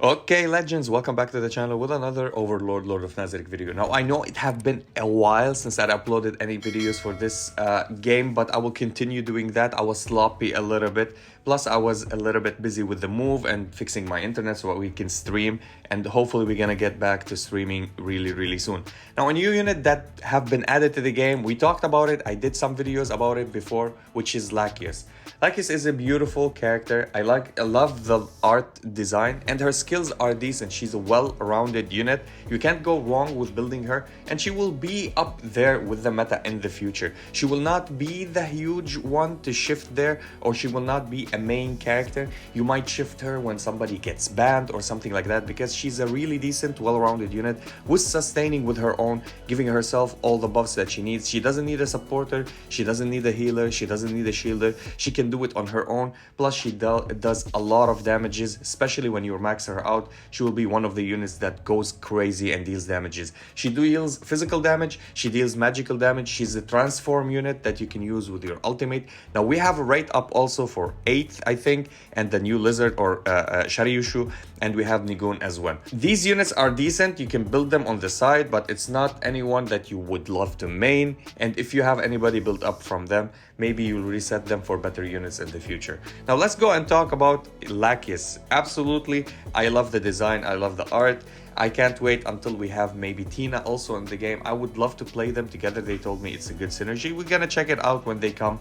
Okay, legends, welcome back to the channel with another Overlord Lord of Nazarick video. Now, I know it have been a while since I uploaded any videos for this game, but I will continue doing that. I was sloppy a little bit. Plus, I was a little bit busy with the move and fixing my internet so we can stream. And hopefully, we're gonna get back to streaming really soon. Now, a new unit that have been added to the game, we talked about it. I did some videos about it before, which is Lakyus. Lakyus is a beautiful character. I love the art design, and her skills are decent. She's a well-rounded unit. You can't go wrong with building her, and she will be up there with the meta in the future. She will not be the huge one to shift there, or she will not be a main character. You might shift her when somebody gets banned or something like that, because she's a really decent, well-rounded unit with sustaining with her own, giving herself all the buffs that she needs. She doesn't need a supporter, she doesn't need a healer, she doesn't need a shielder. She can do it on her own. Plus, she does a lot of damages, especially when you max her out. She will be one of the units that goes crazy and deals damages. She deals physical damage, she deals magical damage. She's a transform unit that you can use with your ultimate. Now, we have a rate up also for 8th, I think, and the new lizard or Shariushu, and we have Nigun as well. These units are decent. You can build them on the side, but it's not anyone that you would love to main. And if you have anybody built up from them, maybe you'll reset them for better units in the future. Now, let's go and talk about Lakyus. Absolutely, I love the design, I love the art. I can't wait until we have maybe Tina also in the game. I would love to play them together. They told me it's a good synergy. We're gonna check it out when they come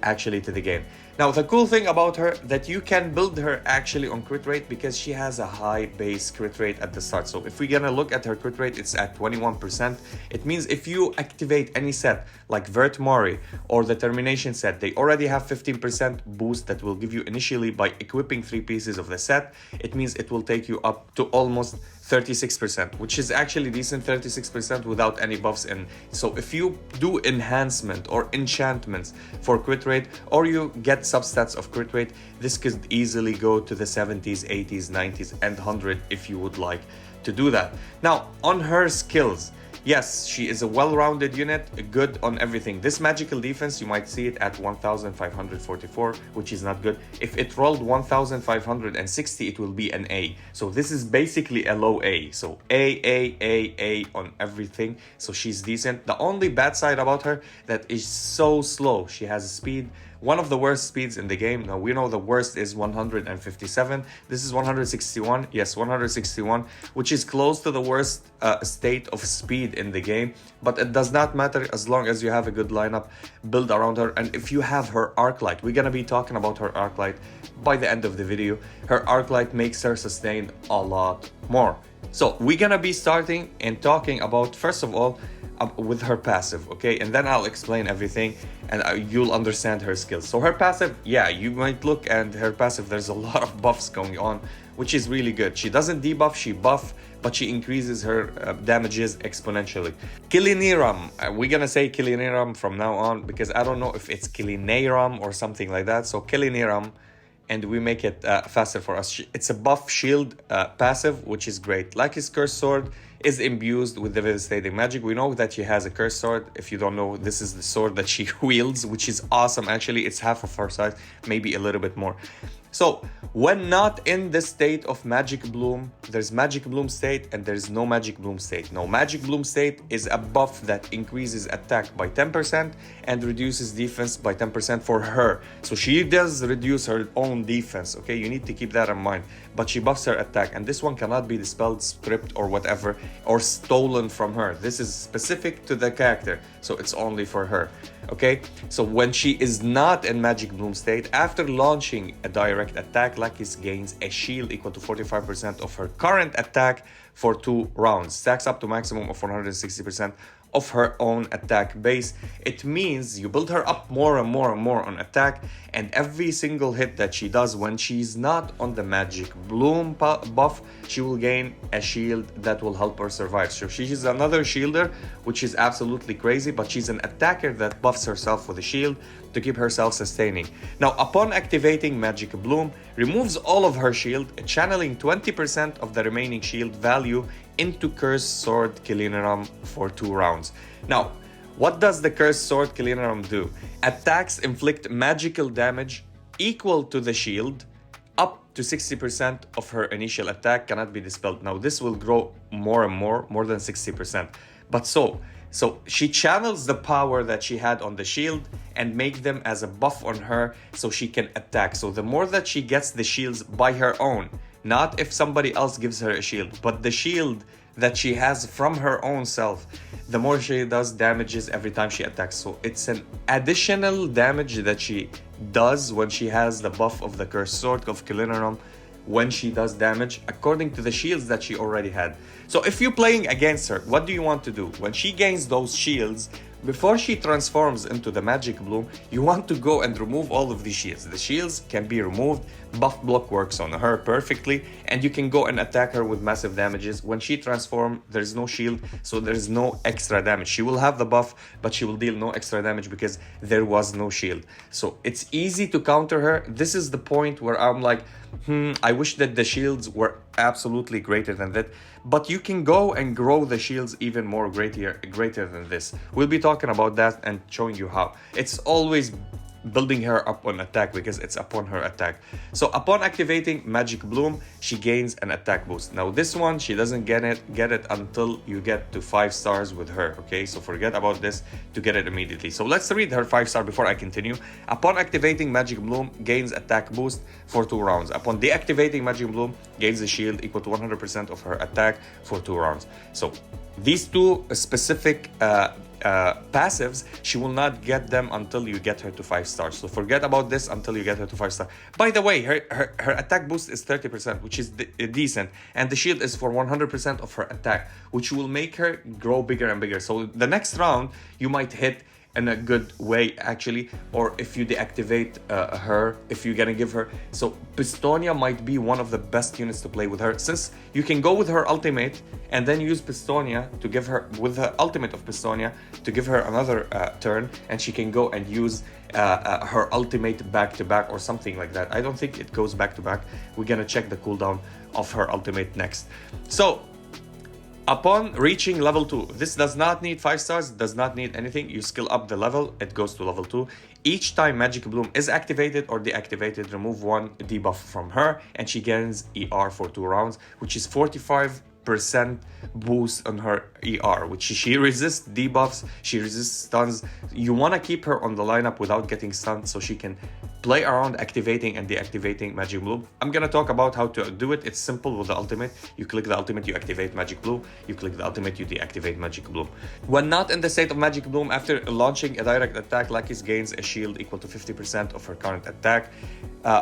actually to the game. Now, the cool thing about her that you can build her actually on crit rate, because she has a high base crit rate at the start. So if we're gonna look at her crit rate, it's at 21%. It means if you activate any set like Vert Mori or the Termination set, they already have 15% boost that will give you initially by equipping 3 pieces of the set. It means it will take you up to almost 36%, which is actually decent. 36% without any buffs in. So if you do enhancement or enchantments for crit rate, or you get substats of crit rate, this could easily go to the 70s, 80s, 90s, and 100 if you would like to do that. Now, on her skills, yes, she is a well-rounded unit, good on everything. This magical defense, you might see it at 1544, which is not good. If it rolled 1560, it will be an A. So this is basically a low A. So A on everything. So she's decent. The only bad side about her, that is so slow. She has speed, one of the worst speeds in the game. Now, we know the worst is 157. This is 161. Yes, 161, which is close to the worst state of speed in the game. But it does not matter as long as you have a good lineup built around her. And if you have her Arclight, we're gonna be talking about her Arclight by the end of the video. Her Arclight makes her sustain a lot more. So we're gonna be starting and talking about, first of all, with her passive, okay? And then I'll explain everything, and you'll understand her skills. So her passive, yeah, you might look at her passive, there's a lot of buffs going on, which is really good. She doesn't debuff, she buff, but she increases her damages exponentially. Kiliniram, we're gonna say Kiliniram from now on, because I don't know if it's Kiliniram or something like that. So Kiliniram, and we make it faster for us. It's a buff shield passive, which is great. Like his Curse Sword is imbued with the devastating magic. We know that she has a Curse Sword. If you don't know, this is the sword that she wields, which is awesome. Actually, it's half of her size, maybe a little bit more. So when not in the state of Magic Bloom, there's Magic Bloom state and there's no Magic Bloom state. No, Magic Bloom state is a buff that increases attack by 10% and reduces defense by 10% for her. So she does reduce her own defense, okay? You need to keep that in mind. But she buffs her attack, and this one cannot be dispelled, stripped, or whatever, or stolen from her. This is specific to the character, so it's only for her, okay? So when she is not in Magic Bloom state, after launching a direct attack, Lakyus gains a shield equal to 45% of her current attack for 2 rounds. Stacks up to maximum of 160% of her own attack base. It means you build her up more and more and more on attack, and every single hit that she does when she's not on the Magic Bloom buff, she will gain a shield that will help her survive. So she's another shielder, which is absolutely crazy, but she's an attacker that buffs herself with a shield to keep herself sustaining. Now, upon activating Magic Bloom, removes all of her shield, channeling 20% of the remaining shield value into Cursed Sword Kiliniram for 2 rounds. Now, what does the Cursed Sword Kiliniram do? Attacks inflict magical damage equal to the shield up to 60% of her initial attack cannot be dispelled. Now this will grow more and more than 60%. But so she channels the power that she had on the shield and make them as a buff on her so she can attack. So the more that she gets the shields by her own, not if somebody else gives her a shield, but the shield that she has from her own self, the more she does damages every time she attacks. So it's an additional damage that she does when she has the buff of the Cursed Sword of Kilinarum, when she does damage according to the shields that she already had. So if you're playing against her, what do you want to do? When she gains those shields, before she transforms into the Magic Bloom, you want to go and remove all of these shields. The shields can be removed. Buff block works on her perfectly, and you can go and attack her with massive damages. When she transforms, there's no shield, so there's no extra damage. She will have the buff, but she will deal no extra damage because there was no shield. So it's easy to counter her. This is the point where I'm like, I wish that the shields were absolutely greater than that, but you can go and grow the shields even more greater than this. We'll be talking about that and showing you how. It's always building her up on attack because it's upon her attack. So upon activating Magic Bloom, she gains an attack boost. Now this one, she doesn't get it until you get to 5 stars with her, okay? So forget about this to get it immediately. So let's read her 5-star before I continue. Upon activating Magic Bloom, gains attack boost for 2 rounds. Upon deactivating Magic Bloom, gains a shield equal to 100% of her attack for 2 rounds. So these two specific passives, she will not get them until you get her to 5 stars. So forget about this until you get her to 5 stars. By the way, her attack boost is 30%, which is decent, and the shield is for 100% of her attack, which will make her grow bigger and bigger. So the next round you might hit in a good way actually, or if you deactivate her, if you're gonna give her. So Pistonia might be one of the best units to play with her, since you can go with her ultimate and then use Pistonia to give her, with the ultimate of Pistonia, to give her another turn, and she can go and use her ultimate back to back or something like that. I don't think it goes back to back. We're gonna check the cooldown of her ultimate next. So upon reaching level 2, this does not need 5 stars, does not need anything. You skill up the level, it goes to level 2. Each time Magic Bloom is activated or deactivated, remove 1 debuff from her, and she gains ER for 2 rounds, which is 45% boost on her ER, which she resists debuffs, she resists stuns. You want to keep her on the lineup without getting stunned so she can play around activating and deactivating Magic Bloom. I'm gonna talk about how to do it. It's simple with the ultimate. You click the ultimate, you activate Magic Bloom. You click the ultimate, you deactivate Magic Bloom. When not in the state of Magic Bloom, after launching a direct attack, Lakyus gains a shield equal to 50% of her current attack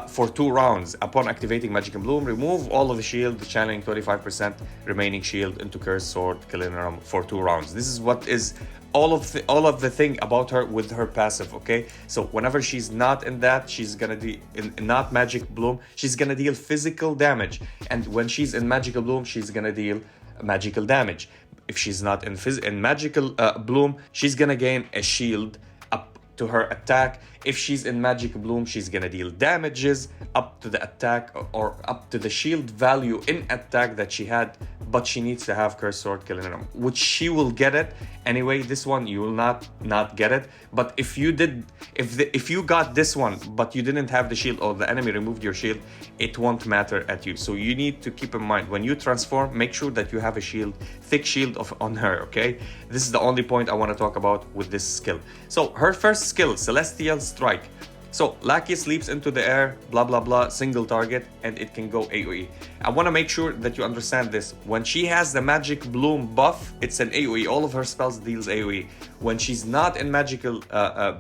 for 2 rounds. Upon activating Magic Bloom, remove all of the shield, channeling 25% remaining shield into Cursed Sword Kilinarum for 2 rounds. This is what is all of the thing about her with her passive, okay? So whenever she's not in that, she's gonna deal not Magic Bloom, she's gonna deal physical damage, and when she's in Magical Bloom, she's gonna deal magical damage. If she's not in Magical Bloom, she's gonna gain a shield up to her attack. If she's in Magic Bloom, she's gonna deal damages up to the attack or up to the shield value in attack that she had, but she needs to have Cursed Sword Kilinarum, which she will get it anyway. This one you will not get it, but if you got this one but you didn't have the shield, or the enemy removed your shield, it won't matter at you. So you need to keep in mind, when you transform, make sure that you have a shield, thick shield on her, okay? This is the only point I want to talk about with this skill. So her first skill, Celestial Strike. So Lakyus leaps into the air, blah blah blah, single target, and it can go AoE. I want to make sure that you understand this. When she has the Magic Bloom buff, it's an AoE. All of her spells deals AoE. When she's not in Magical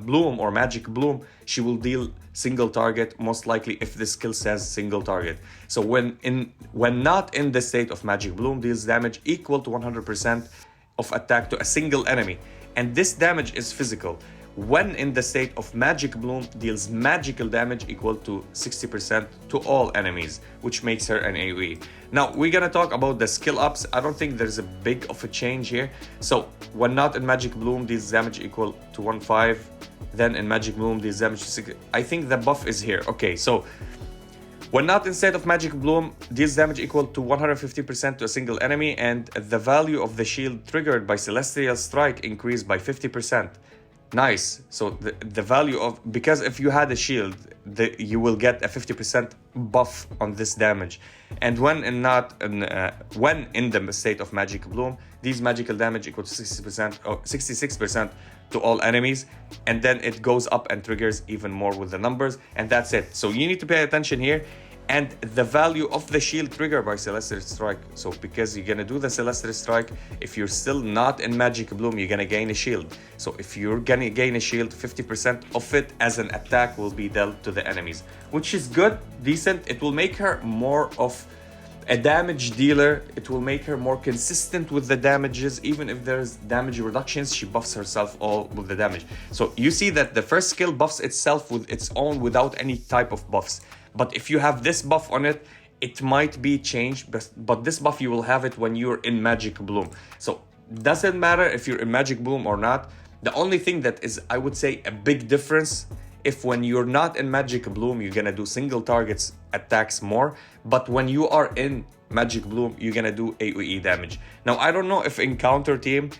Bloom or Magic Bloom, she will deal single target, most likely if the skill says single target. So when not in the state of Magic Bloom, deals damage equal to 100% of attack to a single enemy, and this damage is physical. When in the state of Magic Bloom, deals magical damage equal to 60% to all enemies, which makes her an AoE. Now we're gonna talk about the skill ups. I don't think there's a big of a change here. So when not in Magic Bloom, deals damage equal to 1/5. Then in Magic Bloom, deals damage to 6. I think the buff is here. Okay, so when not in state of Magic Bloom, deals damage equal to 150% to a single enemy, and the value of the shield triggered by Celestial Strike increased by 50%. Nice. So the value of, because if you had a shield, you will get a 50% buff on this damage. And when in the state of Magic Bloom, these magical damage equal to 60% or 66% to all enemies, and then it goes up and triggers even more with the numbers, and that's it. So you need to pay attention here. And the value of the shield trigger by Celestial Strike. So because you're gonna do the Celestial Strike, if you're still not in Magic Bloom, you're gonna gain a shield. So if you're gonna gain a shield, 50% of it as an attack will be dealt to the enemies, which is good, decent. It will make her more of a damage dealer. It will make her more consistent with the damages. Even if there's damage reductions, she buffs herself all with the damage. So you see that the first skill buffs itself with its own without any type of buffs. But if you have this buff on it, it might be changed, but this buff you will have it when you're in Magic Bloom. So doesn't matter if you're in Magic Bloom or not. The only thing that is, I would say, a big difference, if when you're not in Magic Bloom, you're gonna do single targets attacks more, but when you are in Magic Bloom, you're gonna do AoE damage. Now, I don't know if in counter team,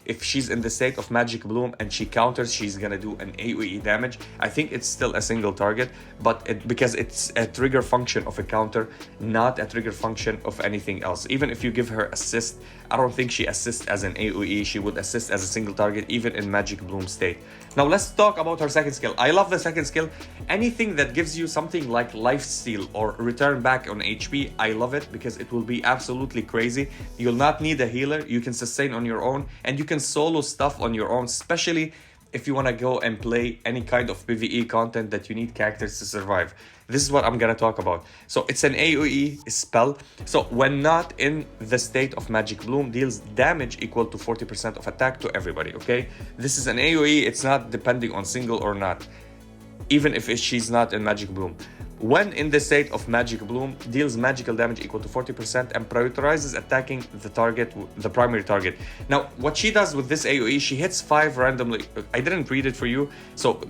if she's in the state of Magic Bloom and she counters, she's gonna do an AoE damage. I think it's still a single target, but because it's a trigger function of a counter, not a trigger function of anything else. Even if you give her assist, I don't think she assists as an AoE. She would assist as a single target, even in Magic Bloom state. Now, let's talk about her second skill. I love the second skill. Anything that gives you something like lifesteal or return back on HP, I love it because it will be absolutely crazy. You'll not need a healer. You can sustain on your own, and you can solo stuff on your own, especially if you want to go and play any kind of PvE content that you need characters to survive. This is what I'm going to talk about. So it's an AoE spell. So when not in the state of Magic Bloom, deals damage equal to 40% of attack to everybody, okay? This is an AoE. It's not depending on single or not, even if she's not in Magic Bloom. When in the state of Magic Bloom, deals magical damage equal to 40% and prioritizes attacking the target, the primary target. Now, what she does with this AoE, she hits 5 randomly. I didn't read it for you. So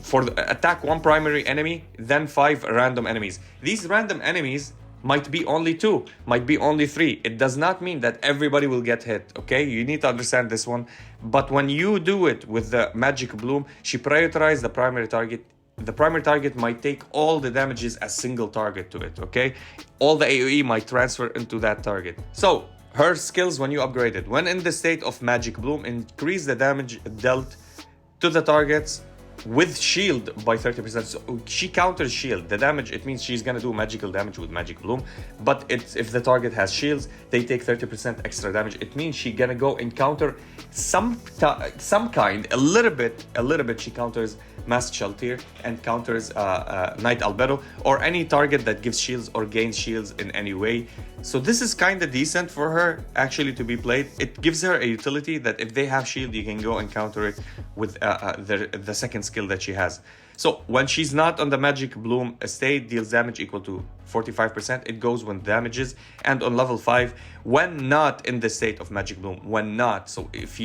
for the attack 1 primary enemy, then 5 random enemies. These random enemies might be only 2, might be only 3. It does not mean that everybody will get hit, okay? You need to understand this one. But when you do it with the Magic Bloom, she prioritizes the primary target. The primary target might take all the damages as single target to it, okay? All the AoE might transfer into that target. So, her skills when you upgrade it. When in the state of Magic Bloom, increase the damage dealt to the targets with shield by 30%. So she counters shield. The damage, it means she's gonna do magical damage with Magic Bloom. But if the target has shields, they take 30% extra damage. It means she's gonna go and counter some kind, a little bit she counters Masked Shelter and counters Night Albedo or any target that gives shields or gains shields in any way. So this is kind of decent for her actually to be played. It gives her a utility that if they have shield, you can go and counter it with the second skill that she has. So when she's not on the Magic Bloom state, deals damage equal to 45%. It goes when damages, and on level 5, when not in the state of Magic Bloom, when not. So if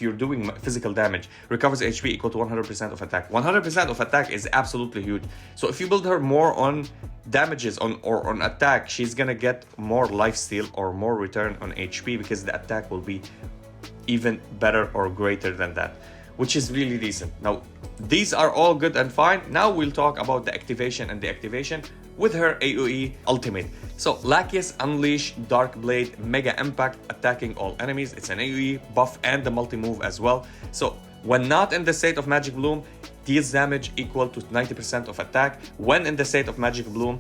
you're doing physical damage, recovers HP equal to 100% of attack. 100% of attack is absolutely huge. So if you build her more on damages or on attack, she's gonna get more lifesteal or more return on HP because the attack will be even better or greater than that, which is really decent. Now, these are all good and fine. Now we'll talk about the activation and deactivation with her AoE ultimate. So Lakyus Unleash Dark Blade Mega Impact, attacking all enemies. It's an AoE buff and the multi-move as well. So when not in the state of Magic Bloom, deals damage equal to 90% of attack. When in the state of Magic Bloom,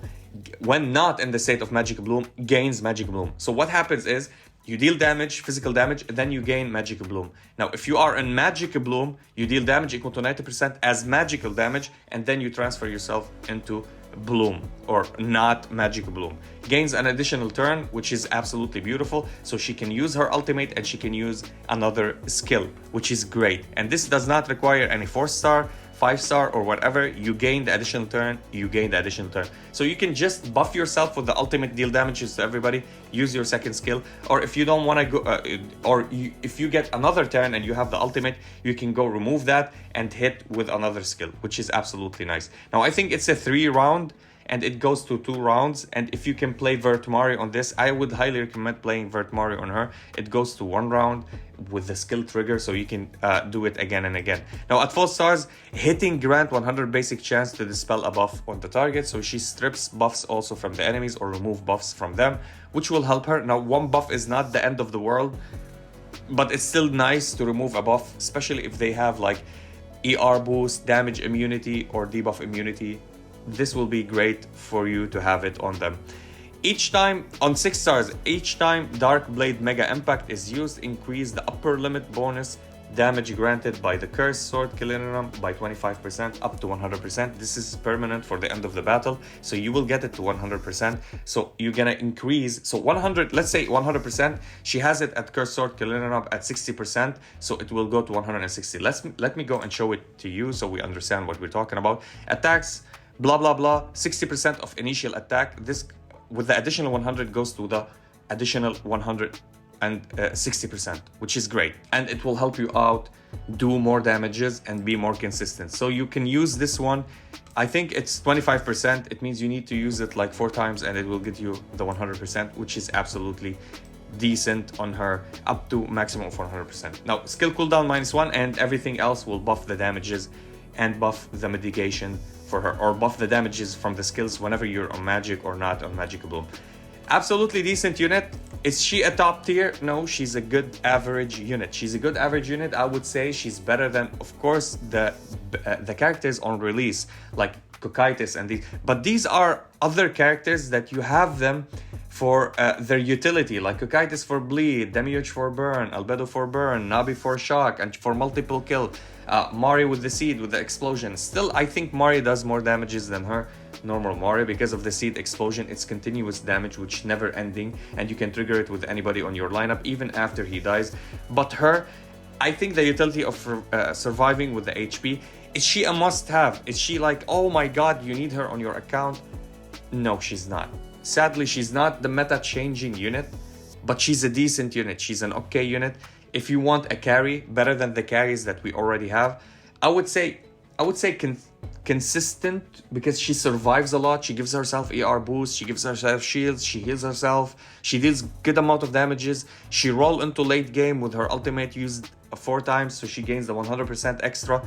when not in the state of Magic Bloom, gains Magic Bloom. So what happens is, you deal damage, physical damage, then you gain Magic Bloom. Now, if you are in Magic Bloom, you deal damage equal to 90% as magical damage, and then you transfer yourself into Bloom, or not Magic Bloom. Gains an additional turn, which is absolutely beautiful. So she can use her ultimate and she can use another skill, which is great. And this does not require any 4-star, 5-star or whatever. You gain the additional turn, you gain the additional turn. So you can just buff yourself with the ultimate, deal damages to everybody, use your second skill. Or if you don't want to go, if you get another turn and you have the ultimate, you can go remove that and hit with another skill, which is absolutely nice. Now I think it's a 3-round and it goes to 2 rounds. And if you can play Vert Mari on this, I would highly recommend playing Vert Mari on her. It goes to 1 round with the skill trigger, so you can do it again and again. Now at 4 stars, hitting grant 100 basic chance to dispel a buff on the target, so she strips buffs also from the enemies or remove buffs from them, which will help her. Now 1 buff is not the end of the world, but it's still nice to remove a buff, especially if they have like ER boost, damage immunity, or debuff immunity. This will be great for you to have it on them. Each time, on 6 stars, each time Dark Blade Mega Impact is used, increase the upper limit bonus damage granted by the Cursed Sword Killinum by 25% up to 100%. This is permanent for the end of the battle, so you will get it to 100%. So you're gonna increase, so 100, let's say 100%, she has it at Cursed Sword Killinum at 60%, so it will go to 160. Let me go and show it to you so we understand what we're talking about. Attacks, blah blah blah, 60% of initial attack. This with the additional 100 goes to the additional 160%, which is great, and it will help you out do more damages and be more consistent. So you can use this one. I think it's 25%. It means you need to use it like 4 times and it will get you the 100%, which is absolutely decent on her, up to maximum of 100%. Now skill cooldown -1, and everything else will buff the damages and buff the mitigation for her, or buff the damages from the skills whenever you're on magic or not on Magic Bloom. Absolutely decent unit. Is she a top tier? No, she's a good average unit. She's a good average unit. I would say she's better than, of course, the characters on release, like Cocytus and these. But these are other characters that you have them for their utility, like Cocytus for bleed, Demiurge for burn, Albedo for burn, Nabi for shock, and for multiple kill. Mari with the seed, with the explosion. Still, I think Mari does more damages than her normal Mari because of the seed explosion. It's continuous damage, which never ending, and you can trigger it with anybody on your lineup even after he dies. But her, I think the utility of surviving with the HP, is she a must-have? Is she like, oh my god, you need her on your account? No, she's not. Sadly, she's not the meta-changing unit, but she's a decent unit. She's an okay unit. If you want a carry better than the carries that we already have, I would say consistent, because she survives a lot. She gives herself ER boost, she gives herself shields, she heals herself, she deals good amount of damages. She roll into late game with her ultimate used 4 times, so she gains the 100% extra.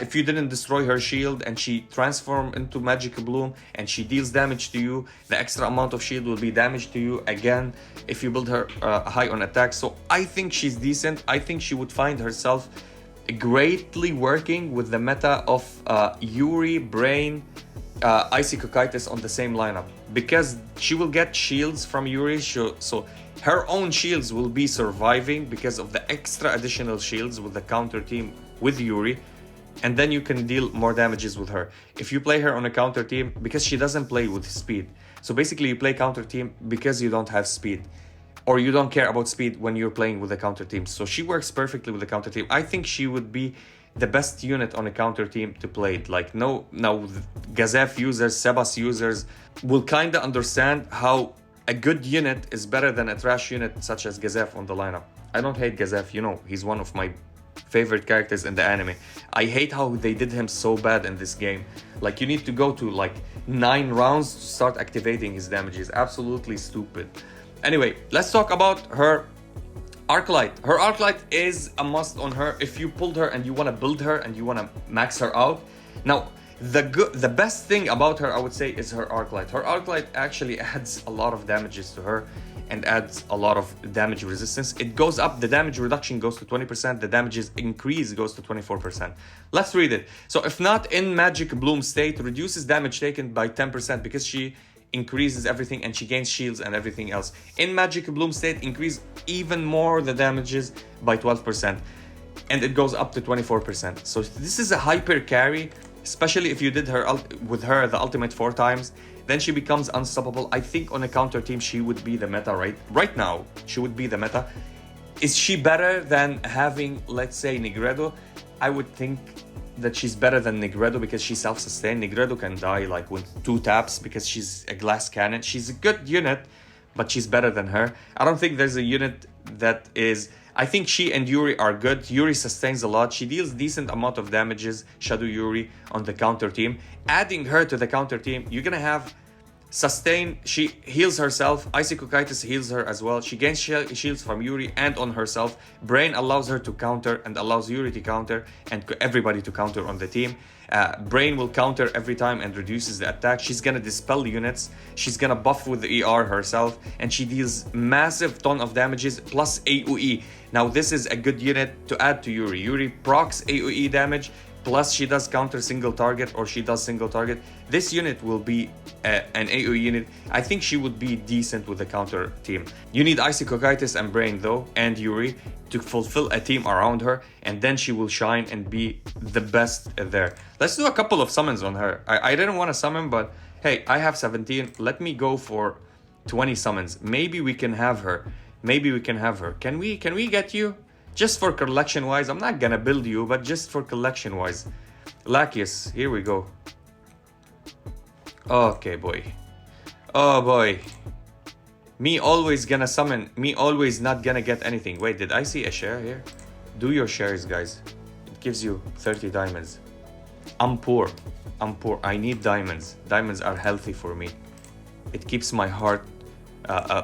If you didn't destroy her shield and she transforms into Magic Bloom and she deals damage to you, the extra amount of shield will be damage to you again if you build her high on attack. So I think she's decent. I think she would find herself greatly working with the meta of Yuri, Brain, Icy Cocytus on the same lineup, because she will get shields from Yuri, so her own shields will be surviving because of the extra additional shields with the counter team with Yuri, and then you can deal more damages with her. If you play her on a counter team, because she doesn't play with speed, so basically you play counter team because you don't have speed, or you don't care about speed when you're playing with a counter team. So she works perfectly with the counter team. I think she would be the best unit on a counter team to play it. Like, now Gazef users, Sebas users will kind of understand how a good unit is better than a trash unit such as Gazef on the lineup. I don't hate Gazef, you know, he's one of my favorite characters in the anime. I hate how they did him so bad in this game. Like, you need to go to like 9 rounds to start activating his damages. Absolutely stupid. Anyway, let's talk about her Arclight. Her Arclight is a must on her if you pulled her and you want to build her and you want to max her out. Now, the best thing about her, I would say, is her Arclight. Her Arclight actually adds a lot of damages to her and adds a lot of damage resistance. It goes up, the damage reduction goes to 20%, the damages increase goes to 24%. Let's read it. So if not in Magic Bloom state, reduces damage taken by 10% because she increases everything and she gains shields and everything else. In Magic Bloom state, increase even more the damages by 12%, and it goes up to 24%. So this is a hyper carry, especially if you did her with her the ultimate 4 times. Then she becomes unstoppable. I think on a counter team she would be the meta right now. She would be the meta. Is she better than having, let's say, Negredo? I would think that she's better than Negredo because she's self-sustained. Negredo can die like with 2 taps because she's a glass cannon. She's a good unit, but she's better than her. I don't think there's a unit that is... I think she and Yuri are good. Yuri sustains a lot. She deals decent amount of damages, Shadow Yuri, on the counter team. Adding her to the counter team, you're gonna have sustain. She heals herself. Isekai heals her as well. She gains shields from Yuri and on herself. Brain allows her to counter and allows Yuri to counter and everybody to counter on the team. Brain will counter every time and reduces the attack. She's gonna dispel units. She's gonna buff with the ER herself, and she deals massive ton of damages plus AoE. Now this is a good unit to add to Yuri. Yuri procs AoE damage, plus she does counter single target, or she does single target. This unit will be an AoE unit. I think she would be decent with the counter team. You need Isekai and Brain though, and Yuri, to fulfill a team around her, and then she will shine and be the best there. Let's do a couple of summons on her. I didn't want to summon, but hey, I have 17. Let me go for 20 summons. Maybe we can have her. Maybe we can have her. Can we get you? Just for collection wise, I'm not gonna build you, but just for collection wise. Lakyus, here we go. Okay, boy. Oh boy. Me always gonna summon, me always not gonna get anything. Wait, did I see a share here? Do your shares, guys. It gives you 30 diamonds. I'm poor. I'm poor. I need diamonds. Diamonds are healthy for me. It keeps my heart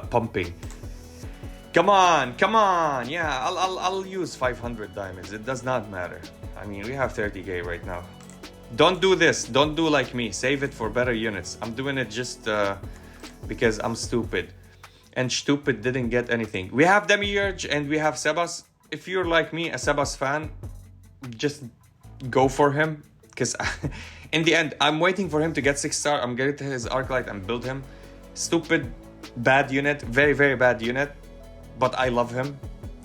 pumping. Come on, come on. Yeah, I'll use 500 diamonds. It does not matter. I mean, we have 30k right now. Don't do this. Don't do like me. Save it for better units. I'm doing it just because I'm stupid. And stupid didn't get anything. We have Demiurge and we have Sebas. If you're like me, a Sebas fan, just go for him. Because in the end, I'm waiting for him to get 6-star. I'm getting to his Arclight and build him. Stupid, bad unit. Very, very bad unit. But I love him.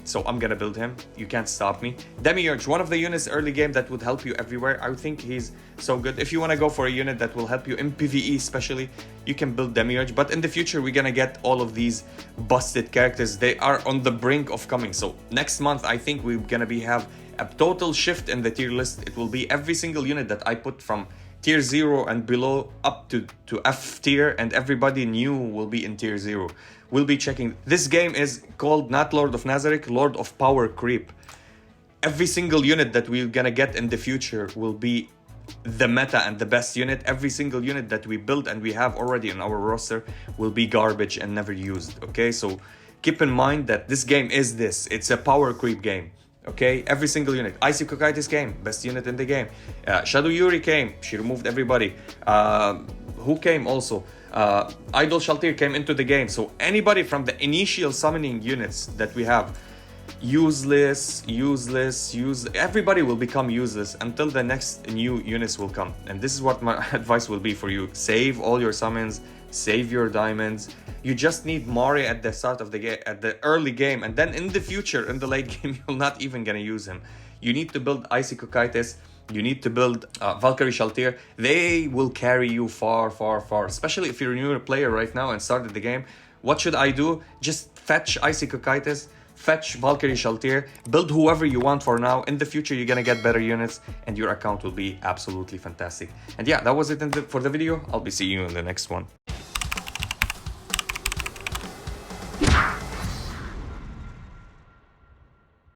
So I'm gonna build him. You can't stop me. Demiurge, one of the units early game that would help you everywhere. I think he's so good. If you want to go for a unit that will help you in PvE especially, you can build Demiurge. But in the future, we're gonna get all of these busted characters. They are on the brink of coming. So next month, I think we're gonna have a total shift in the tier list. It will be every single unit that I put from tier 0 and below up to F tier, and everybody new will be in tier 0. We'll be checking. This game is called not Lord of Nazarick, Lord of Power Creep. Every single unit that we're gonna get in the future will be the meta and the best unit. Every single unit that we build and we have already in our roster will be garbage and never used, okay? So keep in mind that this game is this. It's a power creep game. Okay, every single unit. Isekai came, best unit in the game. Shadow Yuri came, she removed everybody. Who came also? Idol Shaltir came into the game. So anybody from the initial summoning units that we have, useless, everybody will become useless until the next new units will come. And this is what my advice will be for you. Save all your summons, save your diamonds. You just need Mari at the start of the game, at the early game, and then in the future, in the late game, you're not even gonna use him. You need to build Isekai, you need to build Valkyrie Shaltir. They will carry you far, far, far. Especially if you're a newer player right now and started the game. What should I do? Just fetch Isekai, fetch Valkyrie Shaltir, build whoever you want for now. In the future, you're gonna get better units and your account will be absolutely fantastic. And yeah, that was it for the video. I'll be seeing you in the next one.